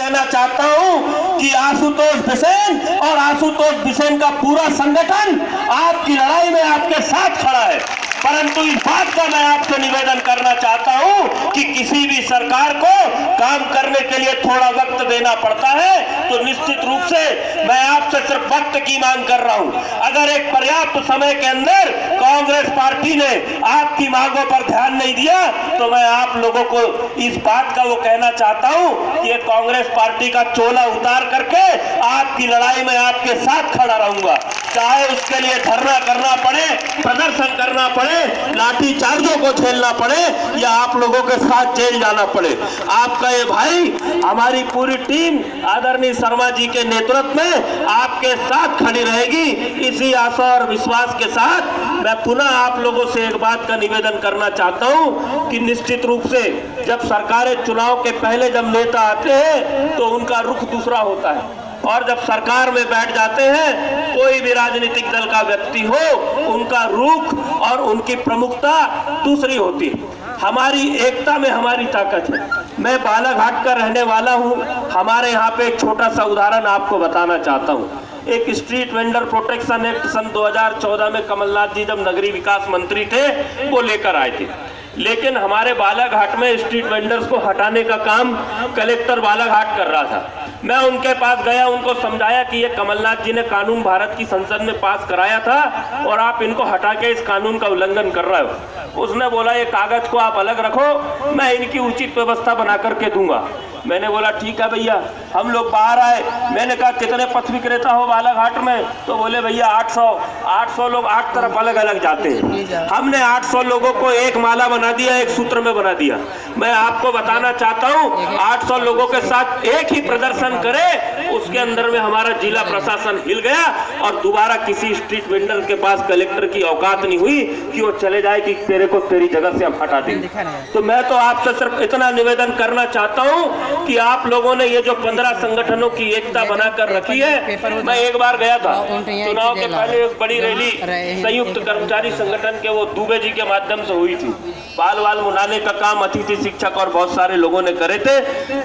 कहना चाहता हूं कि आशुतोष बिसेन और आशुतोष बिसेन का पूरा संगठन आपकी लड़ाई में आपके साथ खड़ा है। परंतु इस बात का मैं आपसे निवेदन करना चाहता हूं कि किसी भी सरकार को काम करने के लिए थोड़ा वक्त देना पड़ता है, तो निश्चित रूप से मैं आपसे सिर्फ वक्त की मांग कर रहा हूं। अगर एक पर्याप्त समय के अंदर कांग्रेस पार्टी ने आपकी मांगों पर ध्यान नहीं दिया, तो मैं आप लोगों को इस बात का वो कहना चाहता हूं कि कांग्रेस पार्टी का चोला उतार करके आपकी लड़ाई में आपके साथ खड़ा रहूंगा, चाहे उसके लिए धरना करना पड़े, प्रदर्शन करना पड़े, लाठी चार्जों को झेलना पड़े या आप लोगों के साथ जेल जाना पड़े। आपका ये भाई, हमारी पूरी टीम आदरणीय शर्मा जी के नेतृत्व में आपके साथ खड़ी रहेगी। इसी आशा और विश्वास के साथ मैं पुनः आप लोगों से एक बात का निवेदन करना चाहता हूं कि निश्चित रूप से जब सरकारें चुनाव के पहले जब नेता आते हैं तो उनका रुख दूसरा होता है, और जब सरकार में बैठ जाते हैं कोई भी राजनीतिक दल का व्यक्ति हो, उनका रुख और उनकी प्रमुखता दूसरी होती है। हमारी एकता में हमारी ताकत है। मैं बालाघाट का रहने वाला हूं। हमारे यहाँ पे एक छोटा सा उदाहरण आपको बताना चाहता हूं। एक स्ट्रीट वेंडर प्रोटेक्शन एक्ट सन 2014 में कमलनाथ जी जब नगरीय विकास मंत्री थे वो लेकर आए थे, लेकिन हमारे बालाघाट में स्ट्रीट वेंडर्स को हटाने का काम कलेक्टर बालाघाट कर रहा था। मैं उनके पास गया, उनको समझाया कि ये कमलनाथ जी ने कानून भारत की संसद में पास कराया था और आप इनको हटा के इस कानून का उल्लंघन कर रहे हो। उसने बोला ये कागज को आप अलग रखो, मैं इनकी उचित व्यवस्था बना करके दूंगा। मैंने बोला ठीक है भैया। हम लोग बाहर आए, मैंने कहा कितने पथ विक्रेता हो बालाघाट में? तो बोले भैया 800 लोग 8 तरफ अलग अलग जाते हैं। हमने 800 लोगों को एक माला बना दिया, एक सूत्र में बना दिया। मैं आपको बताना चाहता हूं 800 लोगों के साथ एक ही प्रदर्शन करे, उसके अंदर में हमारा जिला प्रशासन हिल गया और दोबारा किसी स्ट्रीट वेंडर के पास कलेक्टर की औकात नहीं हुई कि वो चले जाए कि तेरे को तेरी जगह से हम हटा देंगे। तो मैं तो आपसे सिर्फ इतना निवेदन करना चाहता हूं कि आप लोगों ने ये जो 15 संगठनों की एकता बनाकर रखी है। मैं एक बार गया था चुनाव के पहले, एक बड़ी रैली संयुक्त कर्मचारी संगठन के वो दुबे जी के माध्यम से हुई थी। बाल वाल मुनाने का काम अतिथि शिक्षक और बहुत सारे लोगों ने करे थे।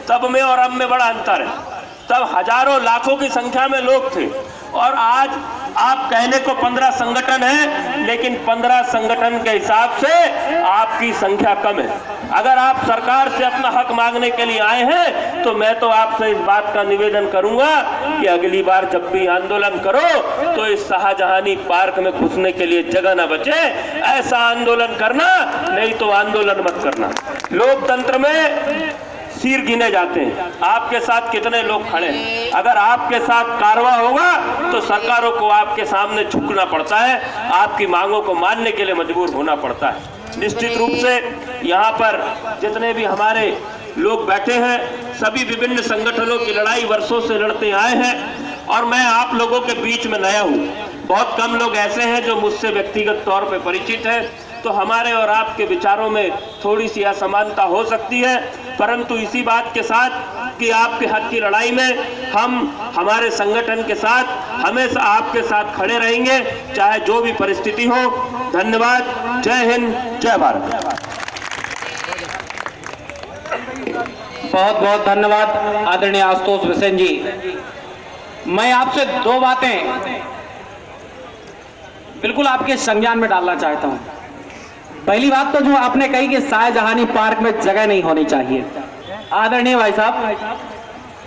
तब में और अब में बड़ा अंतर है। तब हजारों लाखों की संख्या में लोग थे और आज आप कहने को 15 संगठन है, लेकिन 15 संगठन के हिसाब से आपकी संख्या कम है। अगर आप सरकार से अपना हक मांगने के लिए आए हैं तो मैं तो आपसे इस बात का निवेदन करूंगा कि अगली बार जब भी आंदोलन करो तो इस शाहजहानी पार्क में घुसने के लिए जगह न बचे, ऐसा आंदोलन करना, नहीं तो आंदोलन मत करना। लोकतंत्र में सिर गिने जाते हैं, आपके साथ कितने लोग खड़े हैं। अगर आपके साथ कारवां होगा तो सरकारों को आपके सामने झुकना पड़ता है, आपकी मांगों को मानने के लिए मजबूर होना पड़ता है। निश्चित रूप से यहाँ पर जितने भी हमारे लोग बैठे हैं, सभी विभिन्न संगठनों की लड़ाई वर्षों से लड़ते आए हैं और मैं आप लोगों के बीच में नया हूँ। बहुत कम लोग ऐसे हैं जो मुझसे व्यक्तिगत तौर पर परिचित हैं, तो हमारे और आपके विचारों में थोड़ी सी असमानता हो सकती है, परंतु इसी बात के साथ कि आपके हक की लड़ाई में हम हमारे संगठन के साथ हमेशा आपके साथ खड़े रहेंगे, चाहे जो भी परिस्थिति हो। धन्यवाद। जय हिंद, जय भारत। बहुत बहुत धन्यवाद आदरणीय आशुतोष बिसेन जी। मैं आपसे दो बातें बिल्कुल आपके संज्ञान में डालना चाहता हूं। पहली बात तो जो आपने कही कि शाहजहानी पार्क में जगह नहीं होनी चाहिए। आदरणीय भाई साहब,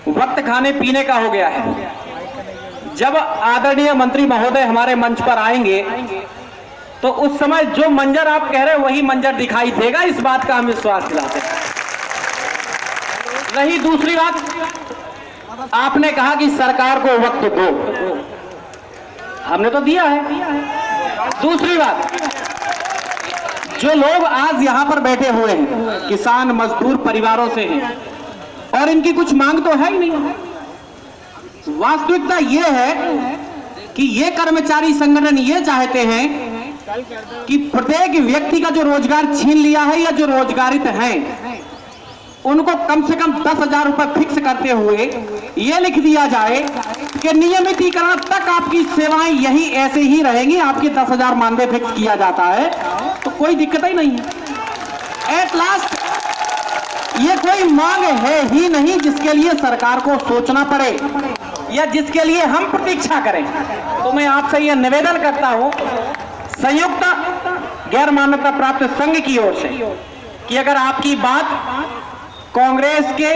वक्त खाने पीने का हो गया है। जब आदरणीय मंत्री महोदय हमारे मंच पर आएंगे तो उस समय जो मंजर आप कह रहे हैं वही मंजर दिखाई देगा, इस बात का हम विश्वास दिलाते हैं। रही दूसरी बात, आपने कहा कि सरकार को वक्त दो, हमने तो दिया है। दूसरी बात, जो लोग आज यहां पर बैठे हुए हैं किसान मजदूर परिवारों से हैं और इनकी कुछ मांग तो है ही नहीं। वास्तविकता यह है कि ये कर्मचारी संगठन ये चाहते हैं कि प्रत्येक व्यक्ति का जो रोजगार छीन लिया है या जो रोजगारित हैं उनको कम से कम 10,000 रुपए फिक्स करते हुए ये लिख दिया जाए कि नियमितीकरण तक आपकी सेवाएं यही ऐसे ही रहेंगी, आपके 10,000 मानदेय फिक्स किया जाता है, तो कोई दिक्कत ही नहीं है। एट लास्ट ये कोई मांग है ही नहीं जिसके लिए सरकार को सोचना पड़े या जिसके लिए हम प्रतीक्षा करें। तो मैं आपसे यह निवेदन करता हूं संयुक्त गैर मान्यता प्राप्त संघ की ओर से कि अगर आपकी बात कांग्रेस के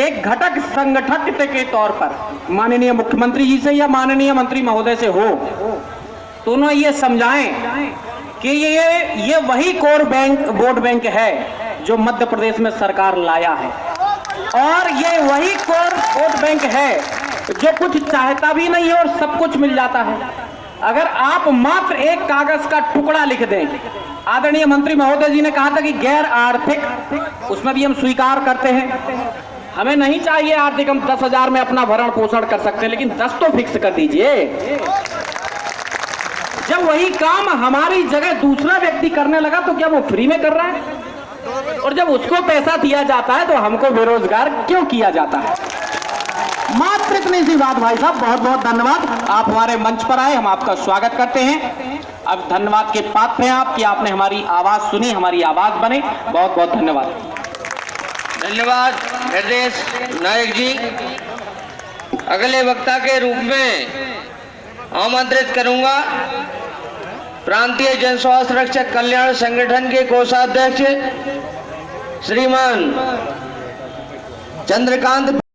एक घटक संगठक के तौर पर माननीय मुख्यमंत्री जी से या माननीय मंत्री महोदय से हो तो उन्हें ये समझाएं कि ये वही कोर बैंक वोट बैंक है जो मध्य प्रदेश में सरकार लाया है, और ये वही कोर वोट बैंक है जो कुछ चाहता भी नहीं है और सब कुछ मिल जाता है। अगर आप मात्र एक कागज का टुकड़ा लिख दें, आदरणीय मंत्री महोदय जी ने कहा था कि गैर आर्थिक, उसमें भी हम स्वीकार करते हैं, हमें नहीं चाहिए आर्थिक, हम 10,000 में अपना भरण पोषण कर सकते हैं, लेकिन 10 तो फिक्स कर दीजिए। जब वही काम हमारी जगह दूसरा व्यक्ति करने लगा तो क्या वो फ्री में कर रहा है? और जब उसको पैसा दिया जाता है तो हमको बेरोजगार क्यों किया जाता है? मात्र इतनी सी बात भाई साहब, बहुत बहुत धन्यवाद। आप हमारे मंच पर आए, हम आपका स्वागत करते हैं। अब धन्यवाद के पात्र हैं आप कि आपने हमारी आवाज सुनी, हमारी आवाज बने। बहुत बहुत धन्यवाद। धन्यवाद हृदेश नायक जी। अगले वक्ता के रूप में आमंत्रित करूंगा प्रांतीय जन स्वास्थ्य रक्षक कल्याण संगठन के कोषाध्यक्ष श्रीमान चंद्रकांत